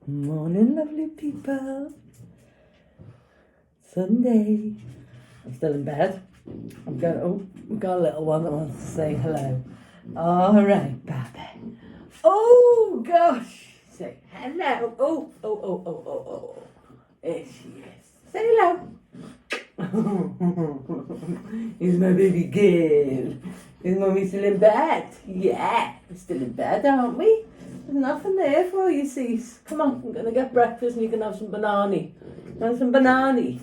Morning, lovely people. Sunday. I'm still in bed. We've got a little one that wants to say hello. All right, Babby. Oh, gosh. Say hello. Oh. There she is. Say hello. He's my baby girl. Is Mummy still in bed? Yeah, we're still in bed, aren't we? There's nothing there for you, Cease. Come on, I'm going to get breakfast and you can have some banana. Want some banana?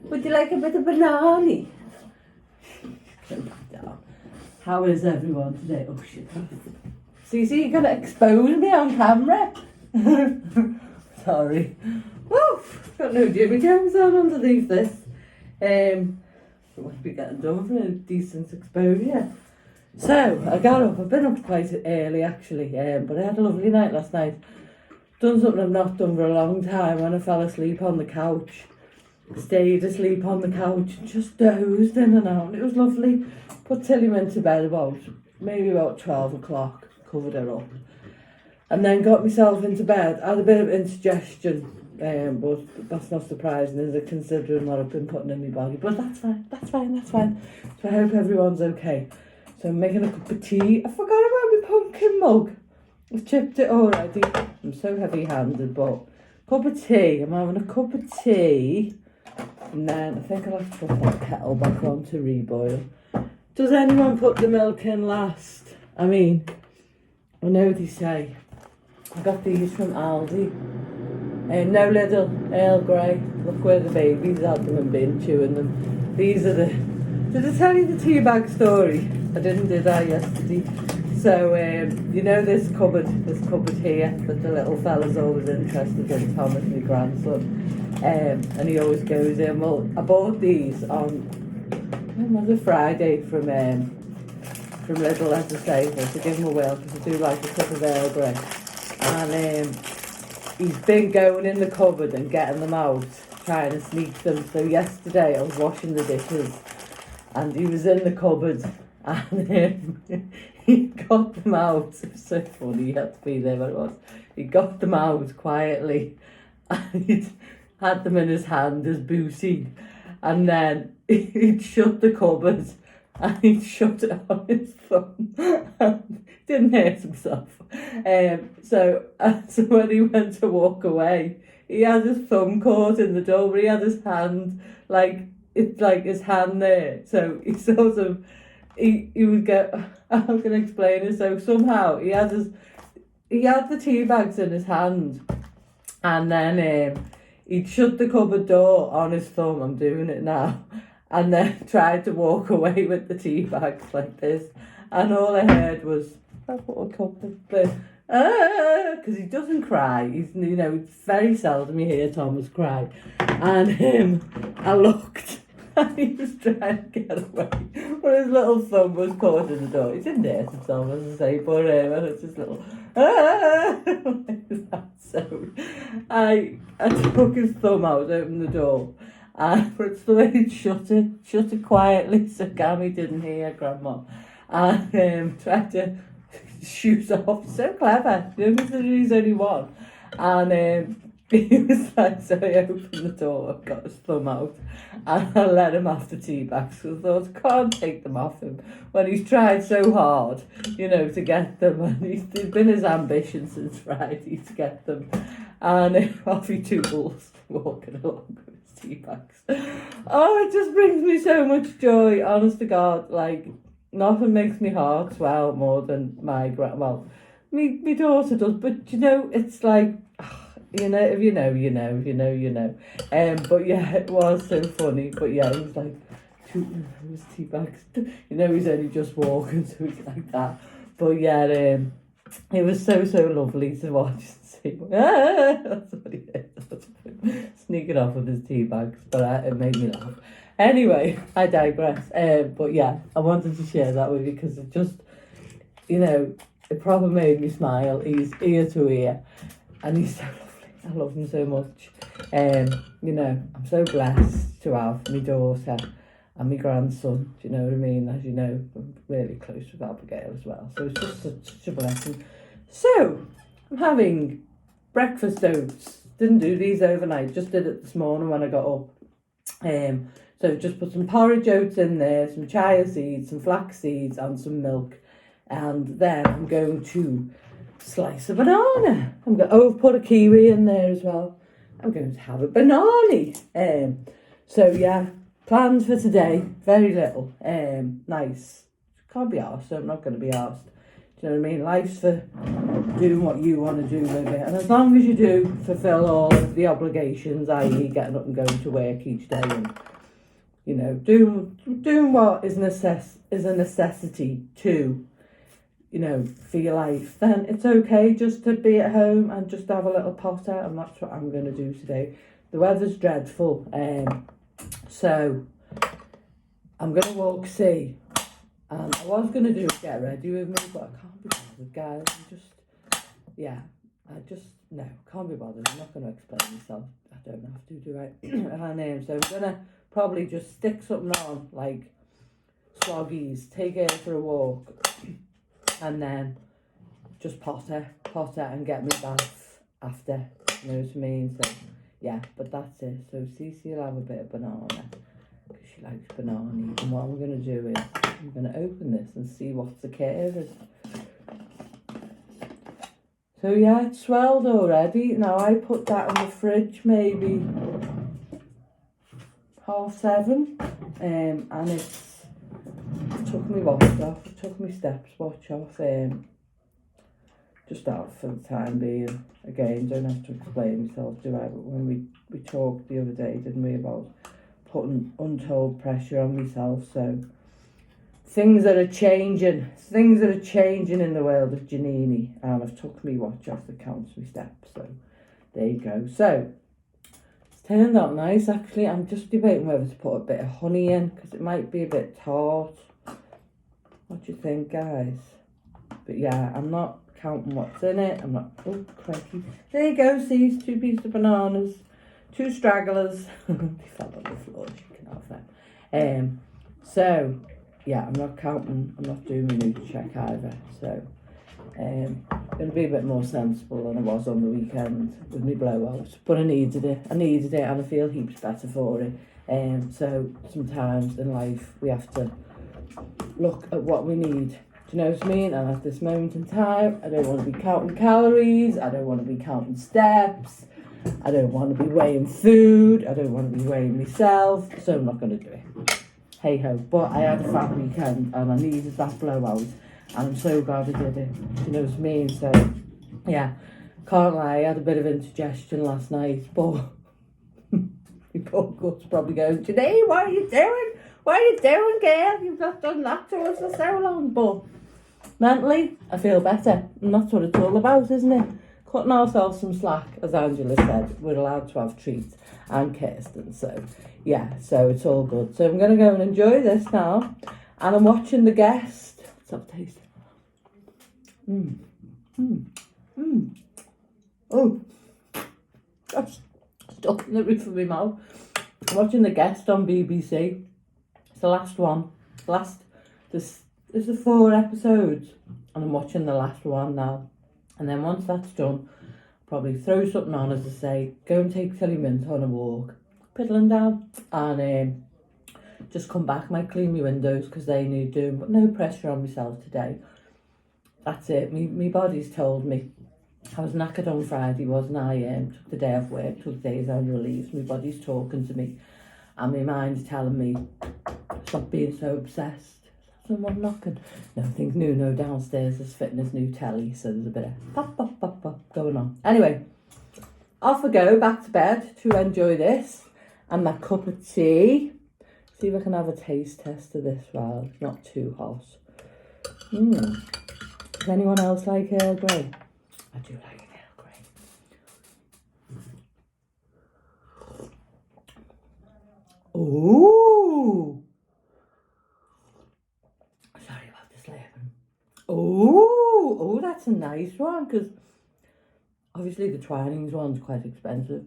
Would you like a bit of banana? How is everyone today? Oh, shit. Cece, you're going to expose me on camera? Sorry. Woo! Got no Jimmy Jones on underneath this. We must be getting done for a decent exposure. So, I got up. I've been up quite early actually, but I had a lovely night last night. Done something I've not done for a long time when I fell asleep on the couch. Stayed asleep on the couch and just dozed in and out. It was lovely. Put Tilly into bed maybe about 12 o'clock, covered her up. And then got myself into bed. I had a bit of indigestion, but that's not surprising, is it, considering what I've been putting in my body. But that's fine. So I hope everyone's okay. So I'm making a cup of tea. I forgot about my pumpkin mug. I've chipped it already. I'm so heavy-handed, but cup of tea. I'm having a cup of tea. And then I think I'll have to put that kettle back on to reboil. Does anyone put the milk in last? I mean, I know they say. I got these from Aldi. No Lidl, Earl Grey. Look where the babies had them and been chewing them. These are the... Did I tell you the tea bag story? I didn't do that yesterday. So, you know this cupboard here that the little fella's always interested in, Thomas, my grandson. And he always goes in. Well, I bought these on, when was it, Friday from Lidl, as I say, to give him a whirl, because I do like a cup of Earl Grey. And he's been going in the cupboard and getting them out, trying to sneak them. So yesterday I was washing the dishes and he was in the cupboard and he got them out. It was so funny, he had to be there, but it was. He got them out quietly and he'd had them in his hand as booty, and then he'd shut the cupboard and he'd shut it on his thumb and didn't hurt himself. So when he went to walk away, he had his thumb caught in the door, but he had his hand, his hand there. So he sort of, he would get, how can I explain it? So somehow he had the tea bags in his hand, and then he'd shut the cupboard door on his thumb, I'm doing it now, and then tried to walk away with the tea bags like this. And all I heard was, I put a cup of because he doesn't cry. He's, very seldom you hear Thomas cry. And I looked and he was trying to get away, but his little thumb was caught in the door. He didn't hurt himself, as I say, but it's just little like that. So I took his thumb out, opened the door, and but it's the way he'd shut it quietly so Gammy didn't hear Grandma, and tried to shoot off. So clever, considering he's only one. And he was like, so I opened the door, got his thumb out, and I let him have the tea bags, because I thought, I can't take them off him when he's tried so hard, to get them, and it's been his ambition since Friday to get them. And off he toodles, walking along with his tea bags. Oh, it just brings me so much joy, honest to God. Like, nothing makes me heart swell more than my daughter does, but it's like, if you know, you know. But yeah, it was so funny. But yeah, it was like, his tea bags. He's only just walking, so it's like that. But yeah, it was so lovely to watch and see. That's what he did. Sneaking off with his tea bags, but it made me laugh. Anyway, I digress. But yeah, I wanted to share that with you because it just, it probably made me smile. He's ear to ear, and he's so lovely. I love him so much. I'm so blessed to have my daughter and my grandson. Do you know what I mean? As you know, I'm really close with Abigail as well. So it's just such a blessing. So I'm having breakfast oats. Didn't do these overnight, just did it this morning when I got up. So just put some porridge oats in there, some chia seeds, some flax seeds and some milk. And then I'm going to slice a banana. I've put a kiwi in there as well. I'm going to have a banana. So yeah, plans for today, very little. Nice. Can't be arsed, so I'm not going to be arsed. Do you know what I mean? Life's for doing what you want to do with it. And as long as you do fulfill all of the obligations, i.e. getting up and going to work each day and, you know, doing what is a necessity to, you know, for your life, then it's okay just to be at home and just have a little potter, and that's what I'm going to do today. The weather's dreadful, so I'm going to walk see. And I was going to do get ready with me, but I can't be bothered, guys. No, can't be bothered. I'm not going to explain myself. I don't have to, do I? And so I'm going to probably just stick something on, like Swaggies, take her for a walk, and then just potter and get me bath after, you know what I mean? So, yeah, but that's it. So Cece will have a bit of banana, because she likes banana. And what I'm going to do is, I'm going to open this and see what the curve is. So yeah, it's swelled already. Now I put that in the fridge maybe 7:30, and it took me watch off. It took me steps watch off. Just out for the time being. Again, don't have to explain myself, do I? But when we talked the other day, didn't we, about putting untold pressure on myself. So things that are changing in the world of Janini, and I've took me watch off the counts me steps. So there you go. So it's turned out nice, actually. I'm just debating whether to put a bit of honey in, because it might be a bit tart. What do you think, guys? But yeah, I'm not counting what's in it. I'm not. Oh, crikey. There you go. See, 2 pieces of bananas, 2 stragglers. They fell on the floor. You can have them. So yeah, I'm not counting. I'm not doing my nude check either. So going to be a bit more sensible than I was on the weekend with my blowouts. But I needed it, and I feel heaps better for it. So sometimes in life we have to look at what we need. Do you know what I mean? And at this moment in time, I don't want to be counting calories. I don't want to be counting steps. I don't want to be weighing food. I don't want to be weighing myself. So I'm not going to do it. Hey ho. But I had a fat weekend and I needed that blowout. And I'm so glad I did it. Do you know what I mean? So yeah, can't lie. I had a bit of indigestion last night. But your poor gut's probably going, today, what are you doing? What are you doing, girl? You've not done that to us for so long. But mentally, I feel better. And that's what it's all about, isn't it? Cutting ourselves some slack, as Angela said. We're allowed to have treats. And Kirsten. So, yeah. So, it's all good. So, I'm going to go and enjoy this now. And I'm watching The Guest. What's that taste? Oh. That's stuck in the roof of my mouth. I'm watching The Guest on BBC. It's the last one. There's 4 episodes, and I'm watching the last one now. And then once that's done, probably throw something on, as I say, go and take Tilly Mint on a walk, piddling down, and just come back. Might clean my windows because they need doing, but no pressure on myself today. That's it. My body's told me. I was knackered on Friday, wasn't I? Took the day off work, took the days annual leave. My body's talking to me, and my mind's telling me, stop being so obsessed. Someone knocking. No, I think Nuno downstairs is fitting his new telly, so there's a bit of pop going on. Anyway, off I go, back to bed to enjoy this and my cup of tea. See if I can have a taste test of this while it's not too hot. Does anyone else like Earl Grey? I do like Earl Grey. Ooh! Sorry about this later. Oh, that's a nice one, because obviously the Twinings one's quite expensive.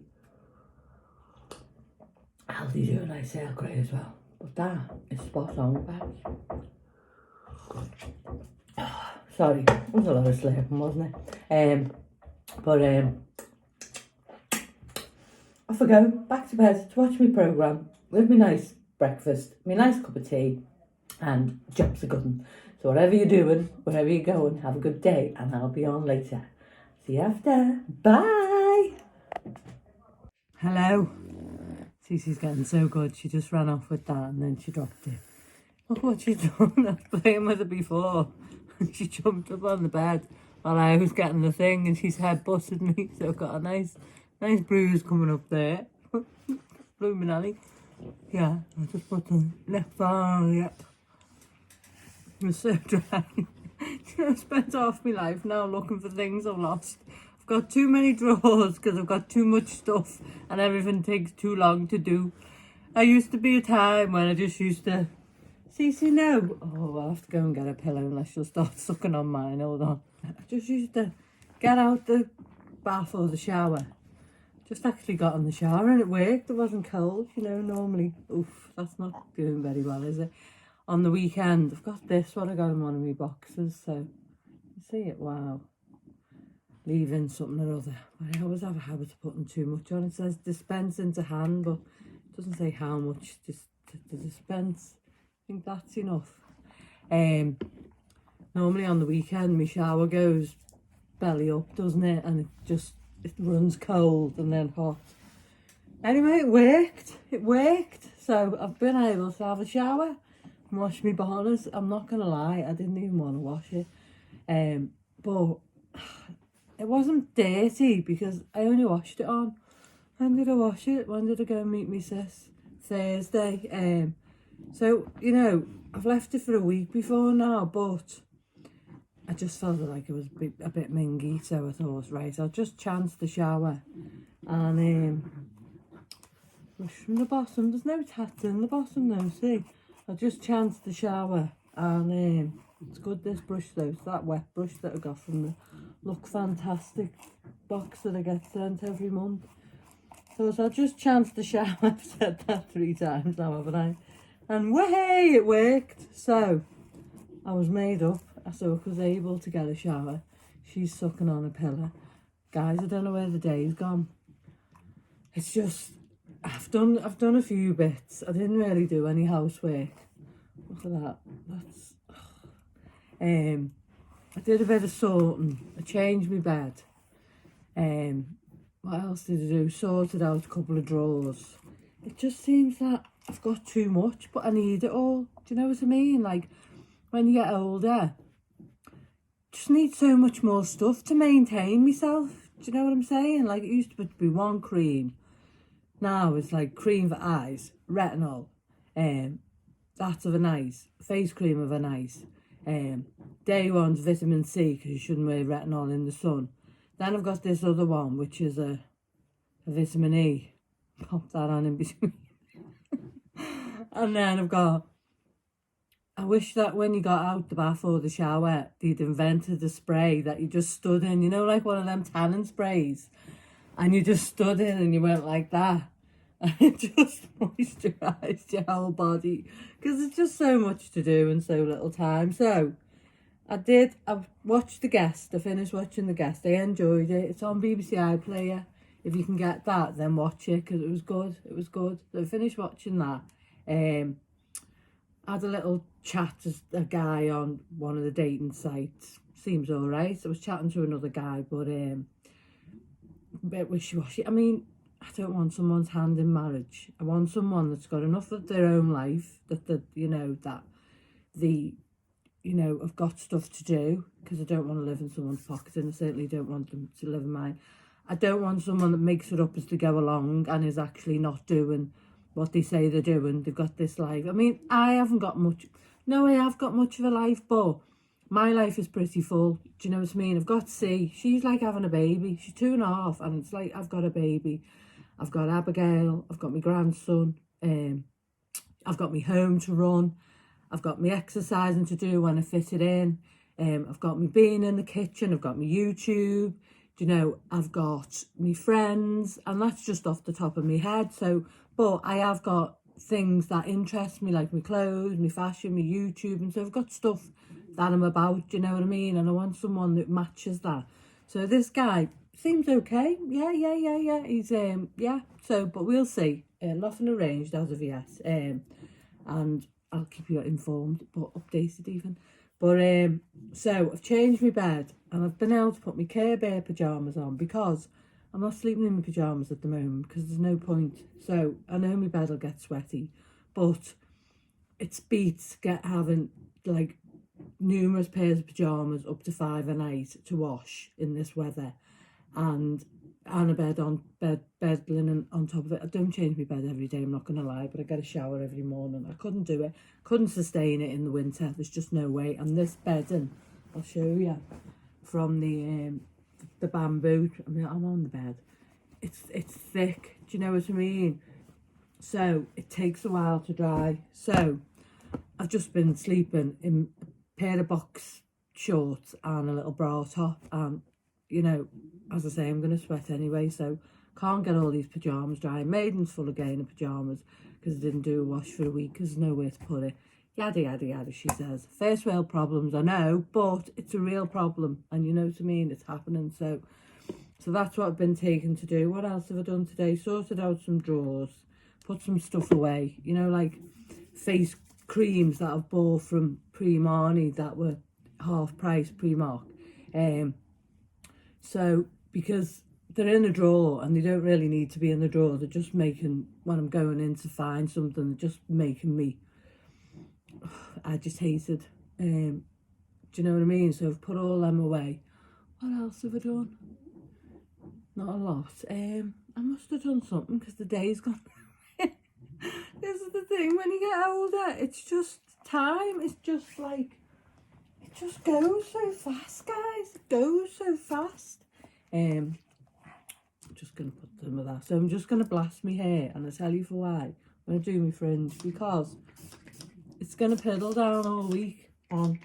Aldi do a nice Earl Grey as well, but that is spot on, babs. Sorry, it was a lot of slurping, wasn't it? But off I go, back to bed to watch my programme with my nice breakfast, my nice cup of tea, and jobs are good. So whatever you're doing, wherever you're going, have a good day, and I'll be on later. See you after. Bye. Hello. Cece's getting so good. She just ran off with that and then she dropped it. Look what she's done. I was playing with her before. And she jumped up on the bed while I was getting the thing and she's head busted me. So I've got a nice bruise coming up there. Blooming alley. Yeah, I just put the left arm, yep. It was so dry. I spent half my life now looking for things I've lost. I've got too many drawers because I've got too much stuff and everything takes too long to do. I used to be a time when I just used to... Cece, no. Oh, I'll have to go and get a pillow unless she'll start sucking on mine. Hold on. I just used to get out the bath or the shower. Just actually got in the shower and it worked. It wasn't cold, you know, normally. Oof, that's not doing very well, is it? On the weekend, I've got this one I got in one of my boxes, so you see it, wow. Leaving something or other. I always have a habit of putting too much on. It says dispense into hand, but it doesn't say how much to dispense. I think that's enough. Normally on the weekend, my shower goes belly up, doesn't it? And it runs cold and then hot. Anyway, it worked. So I've been able to have a shower and wash my bonnets. I'm not going to lie, I didn't even want to wash it. But it wasn't dirty because I only washed it on. When did I wash it? When did I go and meet my sis? Thursday. So, you know, I've left it for a week before now, but I just felt like it was a bit mingy, so I thought, right, I'll just chance the shower and brush from the bottom. There's no tats in the bottom though, see? I'll just chance the shower and it's good, this brush though. It's that wet brush that I got from the Look Fantastic box that I get sent every month. So I'll just chance the shower. I've said that 3 times now, haven't I? And way, it worked. So I was made up. So I was able to get a shower. She's sucking on a pillow. Guys, I don't know where the day's gone. It's just, I've done a few bits. I didn't really do any housework. Look at that. That's... I did a bit of sorting. I changed my bed. What else did I do? Sorted out a couple of drawers. It just seems that I've got too much, but I need it all. Do you know what I mean? Like, when you get older, just need so much more stuff to maintain myself. Do you know what I'm saying? Like, it used to be one cream. Now it's like cream for eyes, retinol, that's of a nice, face cream of a nice, day one's vitamin C because you shouldn't wear retinol in the sun. Then I've got this other one which is a vitamin E. Pop that on in between. And then I've got, I wish that when you got out the bath or the shower, they'd invented a spray that you just stood in, you know, like one of them tanning sprays. And you just stood in and you went like that. And it just moisturised your whole body. Because it's just so much to do in so little time. So, I watched The Guest. I finished watching The Guest. I enjoyed it. It's on BBC iPlayer. If you can get that, then watch it. Because it was good. It was good. So I finished watching that. Had a little chat to a guy on one of the dating sites. Seems alright. I was chatting to another guy, but a bit wishy-washy. I mean, I don't want someone's hand in marriage. I want someone that's got enough of their own life that have got stuff to do, because I don't want to live in someone's pocket, and I certainly don't want them to live in mine. I don't want someone that makes it up as they go along and is actually not doing what they say they're doing. They've got this life. I mean, I haven't got much. No, I have got much of a life, but my life is pretty full. Do you know what I mean? I've got C. She's like having a baby. She's 2.5, and it's like I've got a baby. I've got Abigail. I've got my grandson. I've got my home to run. I've got my exercising to do when I fit it in. I've got me being in the kitchen. I've got my YouTube. You know, I've got me friends, and that's just off the top of my head. So, but I have got things that interest me, like my clothes, my fashion, my YouTube, and so I've got stuff that I'm about, you know what I mean? And I want someone that matches that. So this guy, seems okay. Yeah. He's yeah. So, but we'll see. Nothing arranged as of yet. And I'll keep you informed, but updated even. But so I've changed my bed and I've been able to put my Care Bear pyjamas on because I'm not sleeping in my pyjamas at the moment because there's no point. So I know my bed will get sweaty, but it's beats having like numerous pairs of pyjamas up to 5 a night to wash in this weather, and a bed linen on top of it. I don't change my bed every day, I'm not gonna lie, but I get a shower every morning. I couldn't do it, couldn't sustain it in the winter. There's just no way. And this bedding, I'll show you from the bamboo. I mean, I'm on the bed. It's thick. Do you know what I mean? So it takes a while to dry. So I've just been sleeping in a pair of box shorts and a little bra top, and you know, as I say, I'm going to sweat anyway, so can't get all these pyjamas dry. Maiden's full again of pyjamas because I didn't do a wash for a week because there's nowhere to put it. Yada, yada, yada, she says. First world problems, I know, but it's a real problem. And you know what I mean? It's happening. So that's what I've been taking to do. What else have I done today? Sorted out some drawers, put some stuff away. You know, like face creams that I've bought from Pre-Marnie that were half price Primark. So because they're in a drawer and they don't really need to be in the drawer, they're just making, when I'm going in to find something, they're just making me agitated. Do you know what I mean? So I've put all them away. What else have I done? Not a lot. I must have done something because the day's gone. This is the thing, when you get older, it's just time. It's just like, it just goes so fast, guys. It goes so fast. I'm just going to put some of that. So I'm just going to blast my hair, and I'll tell you for why. I'm going to do my fringe because it's going to piddle down all week. And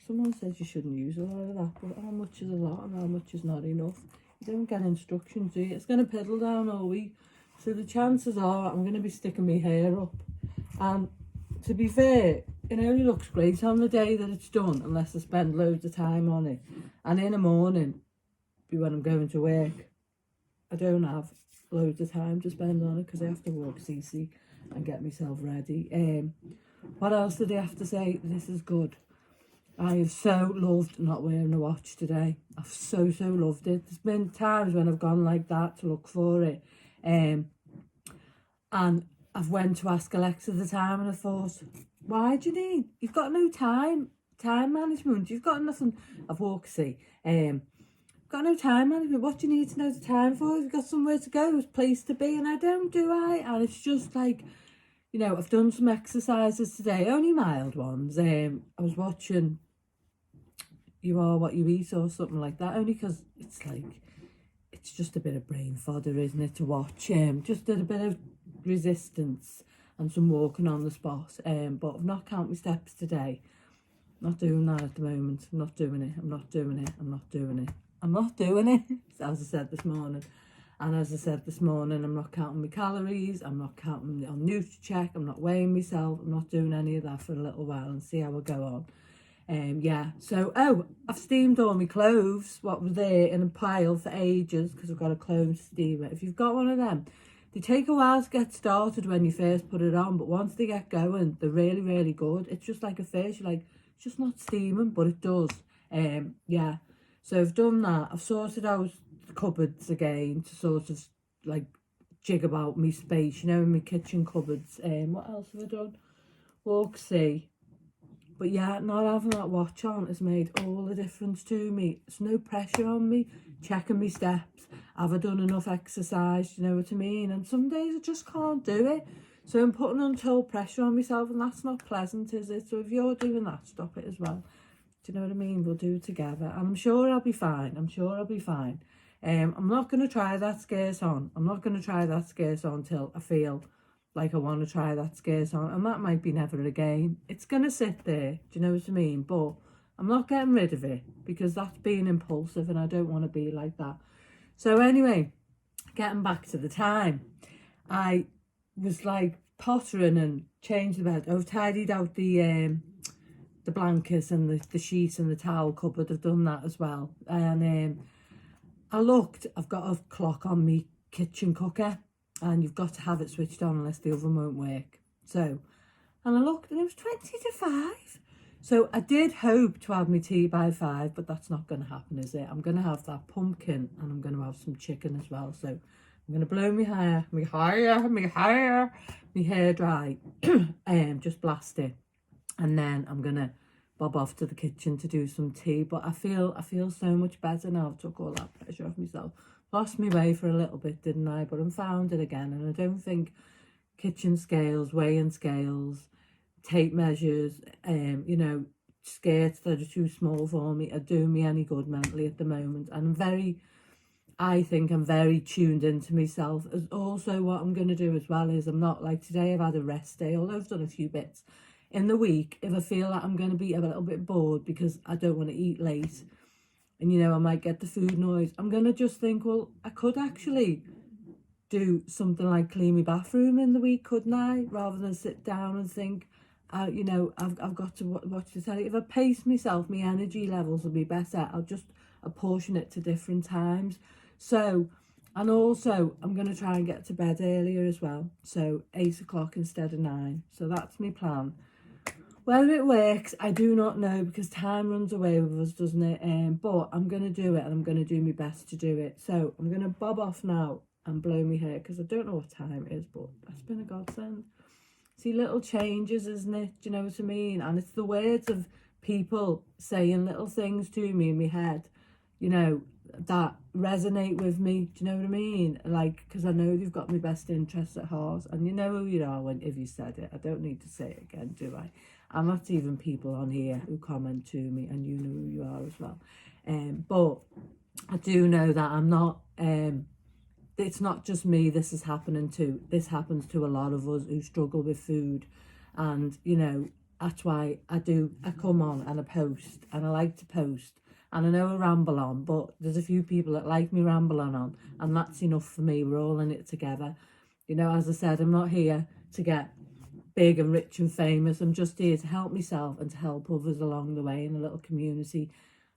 someone says you shouldn't use a lot of that, but how much is a lot and how much is not enough? You don't get instructions, do you? It's going to piddle down all week. So the chances are I'm going to be sticking my hair up. And to be fair, it only looks great on the day that it's done, unless I spend loads of time on it. And in the morning, when I'm going to work, I don't have loads of time to spend on it because I have to walk CC and get myself ready. What else did I have to say? This is good. I have so loved not wearing a watch today. I've so loved it. There's been times when I've gone like that to look for it. And I've went to ask Alexa the time and I thought, why do you need? You've got no time management. You've got nothing. I've walked see. Got no time management. What do you need to know the time for? You've got somewhere to go, a place to be, and I don't, do I? And it's just like, you know, I've done some exercises today, only mild ones. I was watching You Are What You Eat or something like that, only because it's like, it's just a bit of brain fodder, isn't it, to watch. Just did a bit of resistance and some walking on the spot. But I've not counted my steps today. Not doing that at the moment. I'm not doing it. I'm not doing it. I'm not doing it. I'm not doing it, as I said this morning. And as I said this morning, I'm not counting my calories. I'm not counting on Chit Chat. I'm not weighing myself. I'm not doing any of that for a little while and see how I go on. Yeah, so, I've steamed all my clothes, what was there in a pile for ages, because I've got a clothes steamer. If you've got one of them, they take a while to get started when you first put it on, but once they get going, they're really good. It's just like a fish, you're like, it's just not steaming, but it does. Yeah, so I've done that. I've sorted out the cupboards again to sort of, like, jig about me space, you know, in my kitchen cupboards. What else have I done? Walk, see. But yeah, not having that watch on has made all the difference to me. There's no pressure on me, checking my steps. Have I done enough exercise? You know what I mean? And some days I just can't do it. So I'm putting untold pressure on myself, and that's not pleasant, is it? So if you're doing that, stop it as well. Do you know what I mean? We'll do it together. And I'm sure I'll be fine. I'm sure I'll be fine. I'm not going to try that scarce on. I'm not going to try that scarce on till I feel like I want to try that scarce on, and that might be never again. It's going to sit there, do you know what I mean? But I'm not getting rid of it because that's being impulsive and I don't want to be like that. So anyway, getting back to the time, I was like pottering and changed the bed. I've tidied out the blankets and the sheets and the towel cupboard. I've done that as well. And I looked, I've got a clock on me kitchen cooker, and you've got to have it switched on unless the oven won't work. So, and I looked and it was 20 to 5. So I did hope to have my tea by 5, but that's not going to happen, is it? I'm going to have that pumpkin and I'm going to have some chicken as well. So I'm going to blow my hair dry, just blast it. And then I'm going to bob off to the kitchen to do some tea. But I feel so much better now. I took all that pressure off myself. Lost my way for a little bit, didn't I? But I found it again. And I don't think kitchen scales, weighing scales, tape measures, skirts that are too small for me are doing me any good mentally at the moment. And I think I'm very tuned into myself. As also what I'm going to do as well is I'm not like today I've had a rest day, although I've done a few bits. In the week, if I feel that I'm going to be a little bit bored because I don't want to eat late and, I might get the food noise, I'm going to just think, well, I could actually do something like clean my bathroom in the week, couldn't I? Rather than sit down and think, I've got to watch the telly. If I pace myself, my energy levels will be better. I'll just apportion it to different times. So, and also I'm going to try and get to bed earlier as well. So 8 o'clock instead of 9. So that's my plan. Whether it works, I do not know, because time runs away with us, doesn't it? But I'm going to do it, and I'm going to do my best to do it. So I'm going to bob off now and blow my hair, because I don't know what time it is, but that's been a godsend. See, little changes, isn't it? Do you know what I mean? And it's the words of people saying little things to me in my head, that resonate with me. Do you know what I mean? Like, because I know they've got my best interests at heart, and you know who you are if you said it. I don't need to say it again, do I? And that's even people on here who comment to me, and you know who you are as well. But I do know that I'm not, it's not just me this is happening to. This happens to a lot of us who struggle with food. And, that's why I come on and I post, and I like to post. And I know I ramble on, but there's a few people that like me rambling on, and that's enough for me. We're all in it together. As I said, I'm not here to get big and rich and famous. I'm just here to help myself and to help others along the way in a little community.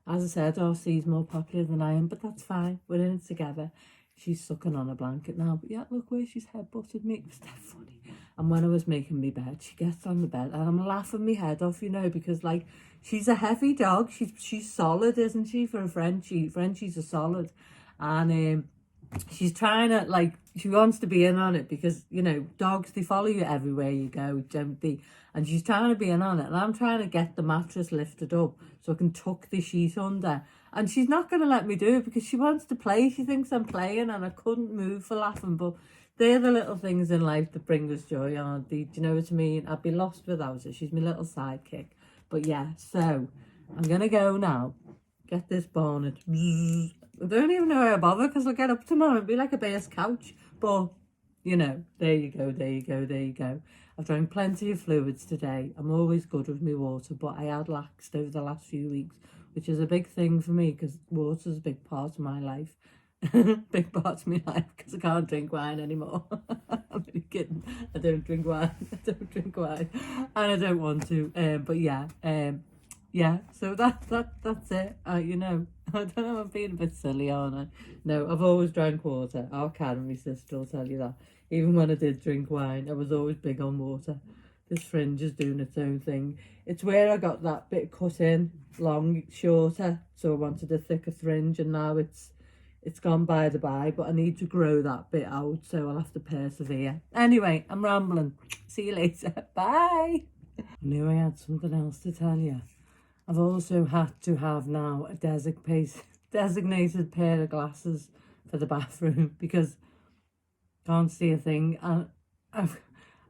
As I said, RC's more popular than I am, but that's fine. We're in it together. She's sucking on a blanket now, but yeah, look where she's head-butted me. It was that funny. And when I was making me bed, she gets on the bed and I'm laughing my head off, because like, she's a heavy dog. She's solid, isn't she, for a Frenchie? Frenchies are solid. And she's trying to, like, she wants to be in on it because, dogs, they follow you everywhere you go, don't they? And she's trying to be in on it. And I'm trying to get the mattress lifted up so I can tuck the sheet under. And she's not going to let me do it because she wants to play. She thinks I'm playing, and I couldn't move for laughing. But they're the little things in life that bring us joy, aren't they? Do you know what I mean? I'd be lost without her. She's my little sidekick. But yeah, so I'm going to go now. Get this bonnet. I don't even know how I bother, because I'll get up tomorrow and be like a bear's couch. But, there you go. I've drank plenty of fluids today. I'm always good with my water, but I had laxed over the last few weeks, which is a big thing for me because water's a big part of my life. Big part of my life, because I can't drink wine anymore. I'm only kidding. I don't drink wine. And I don't want to. But yeah. Yeah, so that's it. I don't know, I'm being a bit silly, aren't I? No, I've always drank water. Our Karen, my sister, will tell you that. Even when I did drink wine, I was always big on water. This fringe is doing its own thing. It's where I got that bit cut in, long, shorter, so I wanted a thicker fringe, and now it's gone by the by, but I need to grow that bit out, so I'll have to persevere. Anyway, I'm rambling. See you later. Bye. I knew I had something else to tell you. I've also had to have now a designated pair of glasses for the bathroom because I can't see a thing. And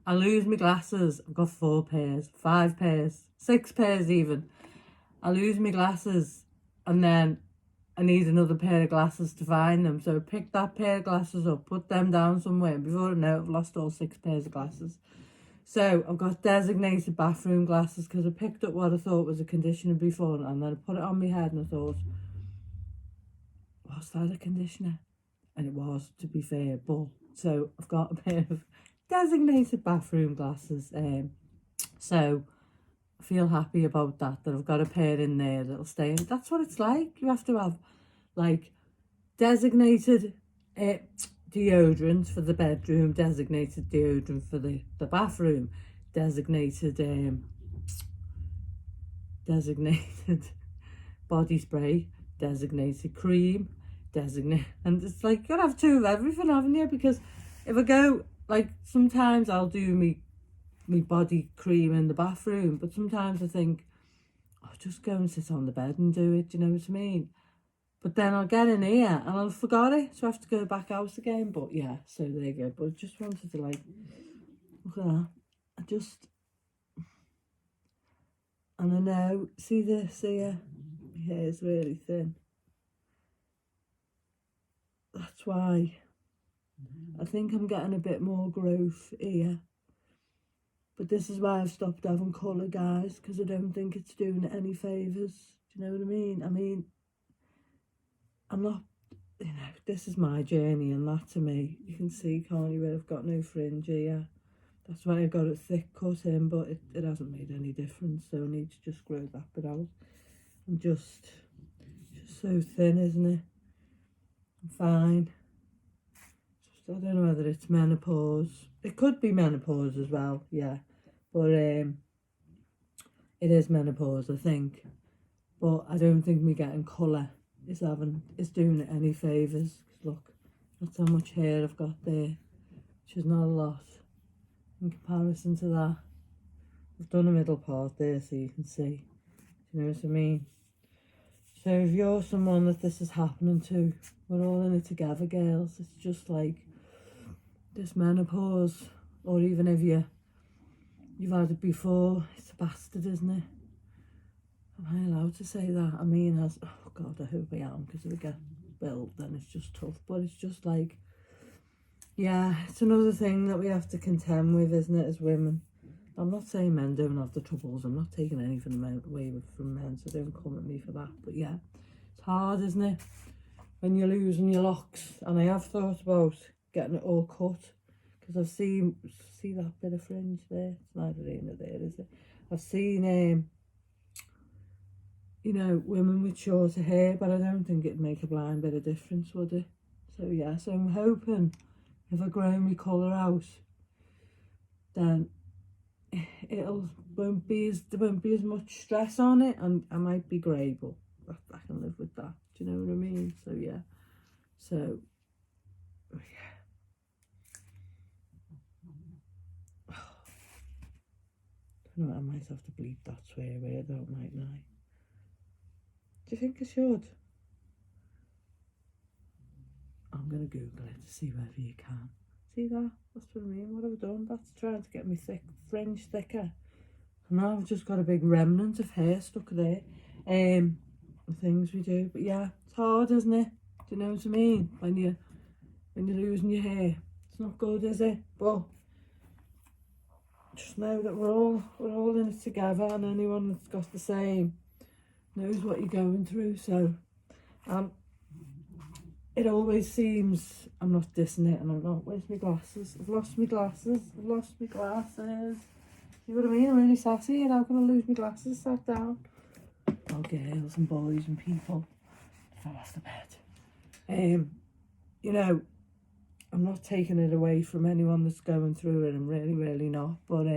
I lose my glasses. I've got 4 pairs, 5 pairs, 6 pairs even. I lose my glasses and then I need another pair of glasses to find them. So I pick that pair of glasses up, put them down somewhere, and before I know it, I've lost all 6 pairs of glasses. So I've got designated bathroom glasses because I picked up what I thought was a conditioner before, and then I put it on my head and I thought, was that a conditioner? And it was, to be fair, but so I've got a pair of designated bathroom glasses. So I feel happy about that I've got a pair in there that'll stay in. That's what it's like. You have to have like designated deodorant for the bedroom, designated deodorant for the bathroom, designated designated body spray, designated cream, designate, and it's like, you gotta have two of everything, haven't you? Because if I go, like, sometimes I'll do me body cream in the bathroom, but sometimes I think, I'll just go and sit on the bed and do it, do you know what I mean? But then I'll get in here and I'll forgot it, so I have to go back out again. But yeah, so there you go. But I just wanted to, like, look at that. I just, and I know, see this here? My hair's really thin. That's why I think I'm getting a bit more growth here. But this is why I've stopped having colour, guys, because I don't think it's doing it any favours. Do you know what I mean? I mean, I'm not, you know, this is my journey, and that to me, you can see, can't you, where I've got no fringe here. That's why I got it thick cut in, but it hasn't made any difference, so I need to just grow that bit out. I'm just so thin, isn't it? I'm fine. I don't know whether it's menopause. It could be menopause as well, yeah. But it is menopause, I think. But I don't think me getting colour is doing it any favours. Look, that's how much hair I've got there, which is not a lot in comparison to that. I've done a middle part there so you can see. Do you know what I mean? So if you're someone that this is happening to, we're all in it together, girls. It's just like this menopause, or even if you've had it before, it's a bastard, isn't it? Am I allowed to say that? I mean, oh God, I hope I am, because if I get billed, then it's just tough. But it's just like, yeah, it's another thing that we have to contend with, isn't it, as women? I'm not saying men don't have the troubles. I'm not taking anything away from men, so don't come at me for that. But yeah, it's hard, isn't it, when you're losing your locks? And I have thought about getting it all cut, because I've see that bit of fringe there. It's neither here nor there, is it? I've seen you know, women with shorter hair, but I don't think it'd make a blind bit of difference, would it? So yeah, so I'm hoping if I grow my colour out, then there won't be as much stress on it, and I might be grey, but I can live with that. Do you know what I mean? So yeah, so yeah. I don't know, I might have to bleep that swear word out, mightn't I? Do you think I should? I'm gonna Google it to see whether you can. See that? That's what I mean. What have I done? That's trying to get me fringe thicker. And now I've just got a big remnant of hair stuck there. Things we do. But yeah, it's hard, isn't it? Do you know what I mean? When you're losing your hair. It's not good, is it? But just know that we're all in it together, and anyone that's got the same knows what you're going through. So it always seems, I'm not dissing it, and I'm not, where's my glasses? I've lost my glasses. You know what I mean? I'm really sassy, and how can I lose my glasses sat down? Oh, girls and boys and people, fell off the bed. You know, I'm not taking it away from anyone that's going through it. I'm really not. But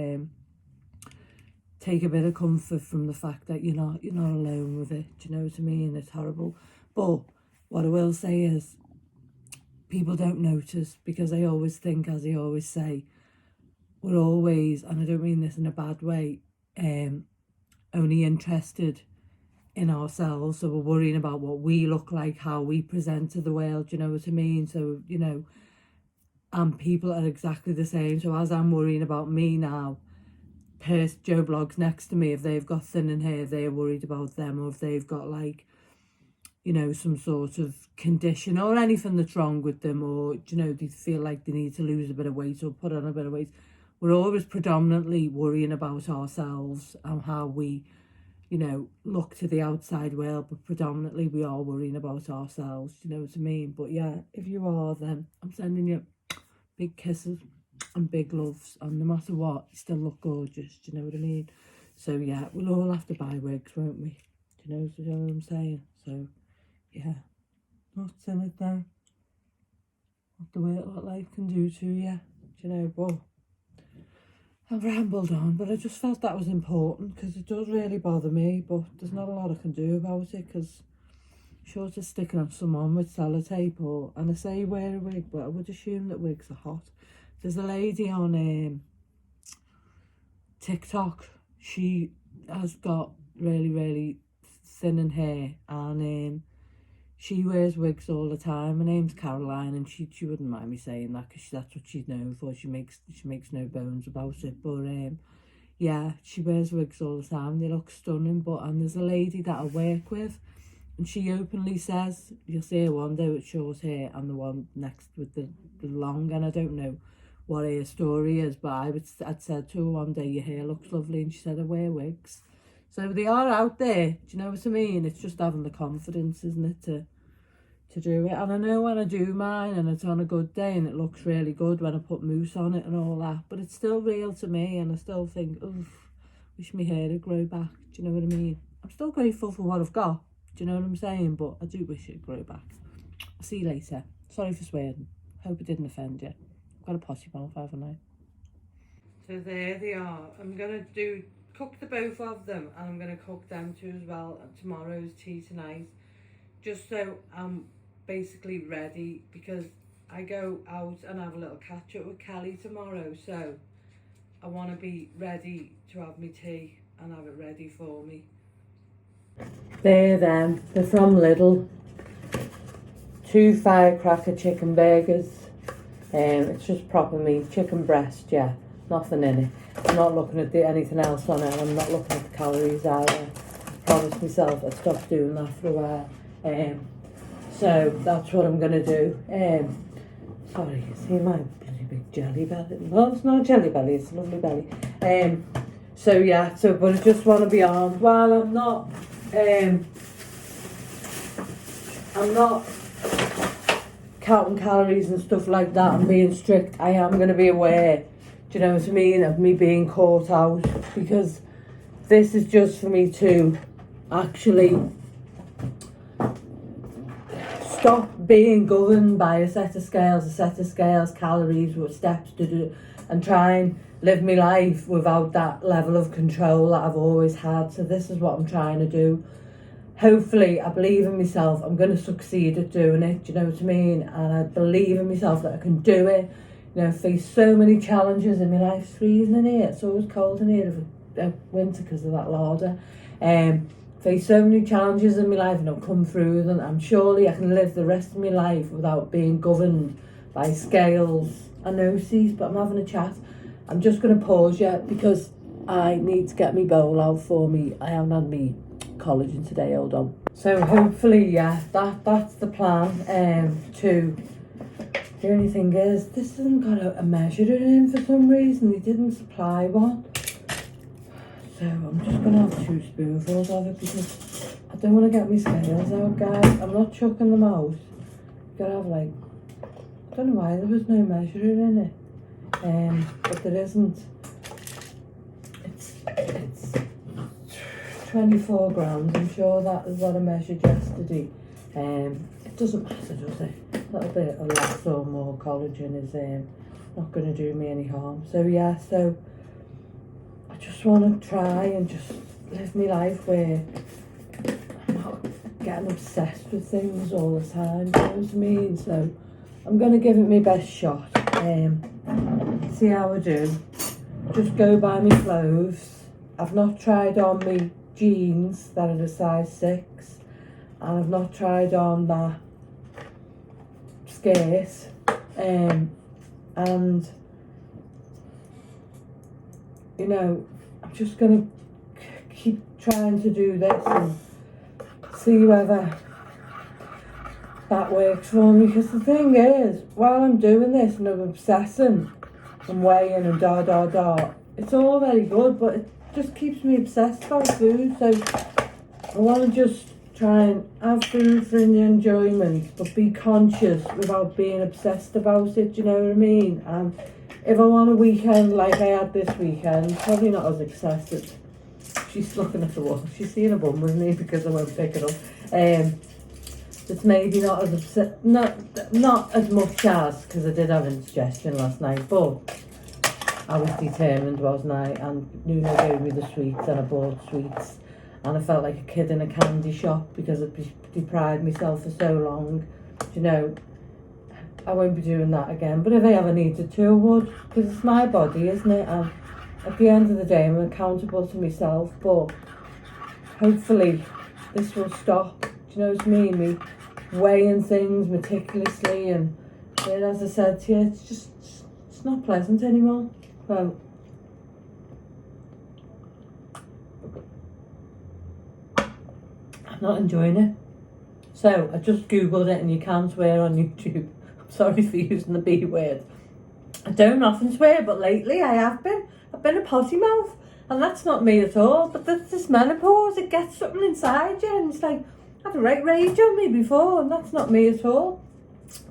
take a bit of comfort from the fact that you're not alone with it. Do you know what I mean? It's horrible. But what I will say is, people don't notice, because they always think, as they always say, we're always, and I don't mean this in a bad way, only interested in ourselves. So we're worrying about what we look like, how we present to the world, you know what I mean? So, you know, and people are exactly the same. So as I'm worrying about me now, Joe Blogs next to me, if they've got thinning hair, they're worried about them. Or if they've got, like, you know, some sort of condition or anything that's wrong with them, or, you know, they feel like they need to lose a bit of weight or put on a bit of weight. We're always predominantly worrying about ourselves and how we, you know, look to the outside world, but predominantly we are worrying about ourselves, you know what I mean? But yeah, if you are, then I'm sending you big kisses and big loves, and no matter what, you still look gorgeous, do you know what I mean? So yeah, we'll all have to buy wigs, won't we? Do you know what I'm saying? So yeah, nuts in it now. What the way what life can do to you, do you know, but I've rambled on, but I just felt that was important because it does really bother me, but there's not a lot I can do about it because short of sticking on someone with sellotape and I say wear a wig, but I would assume that wigs are hot. There's a lady on TikTok, she has got really thinning hair and she wears wigs all the time. Her name's Caroline, and she wouldn't mind me saying that because that's what she's known for. She makes no bones about it. But yeah, she wears wigs all the time. They look stunning. And there's a lady that I work with, and she openly says, you'll see her one day with short hair and the one next with the long. And I don't know what her story is, but I'd said to her one day, your hair looks lovely, and she said, I wear wigs. So they are out there, do you know what I mean? It's just having the confidence, isn't it, to do it. And I know when I do mine and it's on a good day and it looks really good when I put mousse on it and all that, but it's still real to me and I still think, oof, wish my hair would grow back, do you know what I mean? I'm still grateful for what I've got, do you know what I'm saying? But I do wish it'd grow back. I'll see you later. Sorry for swearing. Hope it didn't offend you. I've got a potty mouth, haven't I? So there they are. I'm going to cook the both of them and I'm going to cook them too as well. And tomorrow's tea tonight. Just so I'm basically ready because I go out and have a little catch up with Kelly tomorrow. So I want to be ready to have my tea and have it ready for me. They're them. They're from Lidl. 2 firecracker chicken burgers. It's just proper meat, chicken breast, yeah, nothing in it. I'm not looking at anything else on it, and I'm not looking at the calories either. I promised myself I'd stop doing that for a while. So that's what I'm gonna do. Sorry, you see my bloody big jelly belly? Well, it's not a jelly belly, it's a lovely belly. So yeah, but I just want to be armed while I'm not counting calories and stuff like that and being strict. I am going to be aware, do you know what I mean, of me being caught out, because this is just for me to actually stop being governed by a set of scales, calories, with steps to do, and try and live my life without that level of control that I've always had. So this is what I'm trying to do. Hopefully, I believe in myself. I'm going to succeed at doing it, do you know what I mean? And I believe in myself that I can do it. You know, I face so many challenges in my life. It's freezing in here. It's always cold in here in winter because of that larder. Face so many challenges in my life and I'll come through them. I'm surely I can live the rest of my life without being governed by scales and OCs. But I'm having a chat. I'm just going to pause yet because I need to get my bowl out for me. I haven't had me collagen today, hold on. So hopefully, yeah, that's the plan. The only thing is, this hasn't got a measurer in for some reason. They didn't supply one. So I'm just going to have 2 spoonfuls of it because I don't want to get my scales out, guys. I'm not chucking them out. You've got to have I don't know why there was no measurer in it. But there isn't. It's 24 grams. I'm sure that is what I measured yesterday. It doesn't matter, does it? A little bit of less or more collagen is not going to do me any harm. So yeah, so I just want to try and just live my life where I'm not getting obsessed with things all the time, you know what I mean? So I'm going to give it my best shot. See how I do. Just go by my clothes. I've not tried on my jeans that are a size 6, and I've not tried on that skirt, and you know, I'm just gonna keep trying to do this and see whether that works for me, because the thing is, while I'm doing this and I'm obsessing and weighing and it's all very good, but it just keeps me obsessed about food. So I want to just try and have food for the enjoyment, but be conscious without being obsessed about it, do you know what I mean? And if I want a weekend like I had this weekend, probably not as excessive. She's looking at the wall. She's seeing a bum with me because I won't pick it up. It's maybe not as upset, not as much as, because I did have indigestion last night, but I was determined, wasn't I? And Nuno gave me the sweets and I bought sweets. And I felt like a kid in a candy shop because I'd deprived myself for so long. You know, I won't be doing that again. But if I ever needed to, I would. Because it's my body, isn't it? And at the end of the day, I'm accountable to myself. But hopefully this will stop. Do you know what I mean? Me weighing things meticulously. And as I said to you, it's not pleasant anymore. Well, I'm not enjoying it. So I just googled it, and you can swear on YouTube. I'm sorry for using the B word. I don't often swear, but lately I have been. I've been a potty mouth, and that's not me at all. But that's this menopause. It gets something inside you, and it's like, I had a right rage on me before, and that's not me at all.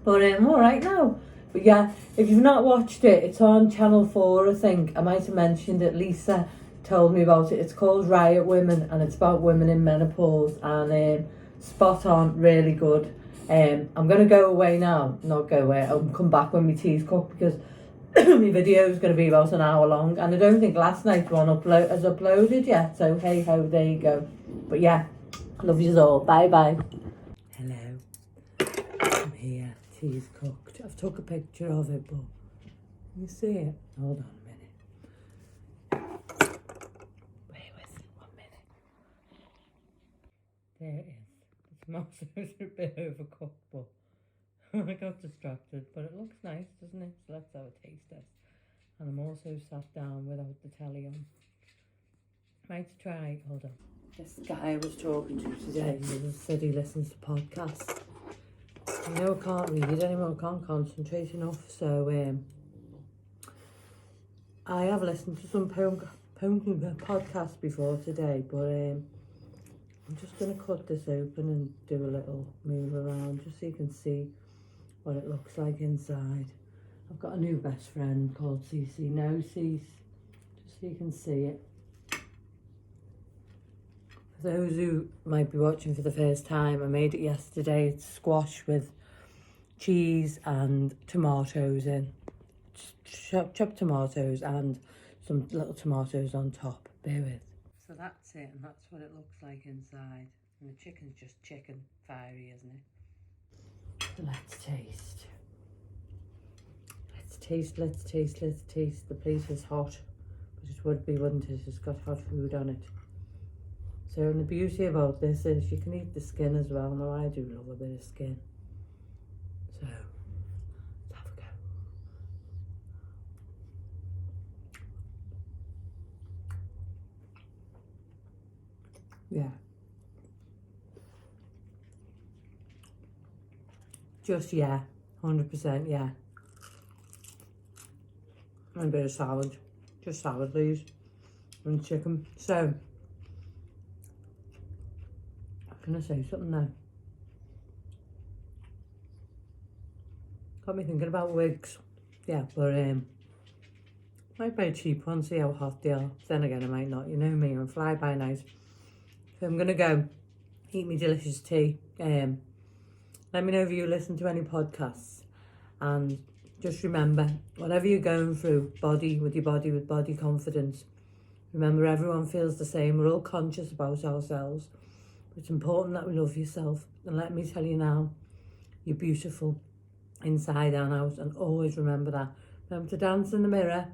But I'm all right now. But yeah, if you've not watched it, it's on Channel 4, I think. I might have mentioned it. Lisa told me about it. It's called Riot Women, and it's about women in menopause, and spot on, really good. I'm going to go away now. Not go away. I'll come back when my tea's cooked, because my video is going to be about an hour long, and I don't think last night's one has uploaded yet. So hey ho, there you go. But yeah, love you all. Bye bye. Hello. I'm here. Tea's cooked. I've took a picture of it, but can you see it? Hold on a minute. Wait with it, 1 minute. There it is. The tomatoes are a bit overcooked, but I got distracted. But it looks nice, doesn't it? So let's have a taste test. And I'm also sat down without the telly on. Might try. Hold on. This guy I was talking to today, he said he listens to podcasts. You know, I can't read anymore, I can't concentrate enough, so I have listened to some podcasts before today, but I'm just going to cut this open and do a little move around just so you can see what it looks like inside. I've got a new best friend called Cece. No, Cece, just so you can see it. For those who might be watching for the first time, I made it yesterday. It's squash with cheese and tomatoes in. Chopped tomatoes and some little tomatoes on top. Bear with. So that's it, and that's what it looks like inside. And the chicken's just chicken fiery, isn't it? So let's taste. Let's taste. The place is hot, but it would be, wouldn't it? It's got hot food on it. So, and the beauty about this is you can eat the skin as well. Now, I do love a bit of skin. So, let's have a go. Yeah. Just, yeah. 100%, yeah. And a bit of salad. Just salad, please. And chicken. So, can I say something now? Got me thinking about wigs. Yeah, but might buy a cheap one, see how hot they are. Then again, I might not. You know me, I'm fly by night. So I'm gonna go eat me delicious tea. Let me know if you listen to any podcasts, and just remember, whatever you're going through, with body confidence. Remember, everyone feels the same. We're all conscious about ourselves. It's important that we love yourself. And let me tell you now, you're beautiful inside and out. And always remember that. Remember to dance in the mirror.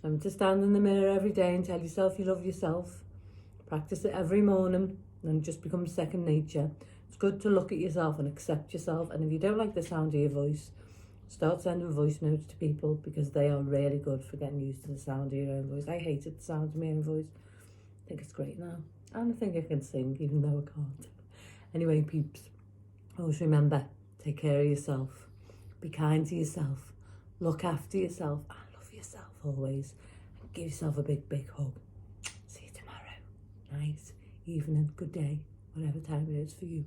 Remember to stand in the mirror every day and tell yourself you love yourself. Practice it every morning and it just becomes second nature. It's good to look at yourself and accept yourself. And if you don't like the sound of your voice, start sending voice notes to people, because they are really good for getting used to the sound of your own voice. I hated the sound of my own voice. I think it's great now. And I think I can sing, even though I can't. Anyway, peeps, always remember, take care of yourself. Be kind to yourself. Look after yourself and love yourself always. And give yourself a big, big hug. See you tomorrow. Night, evening, good day, whatever time it is for you.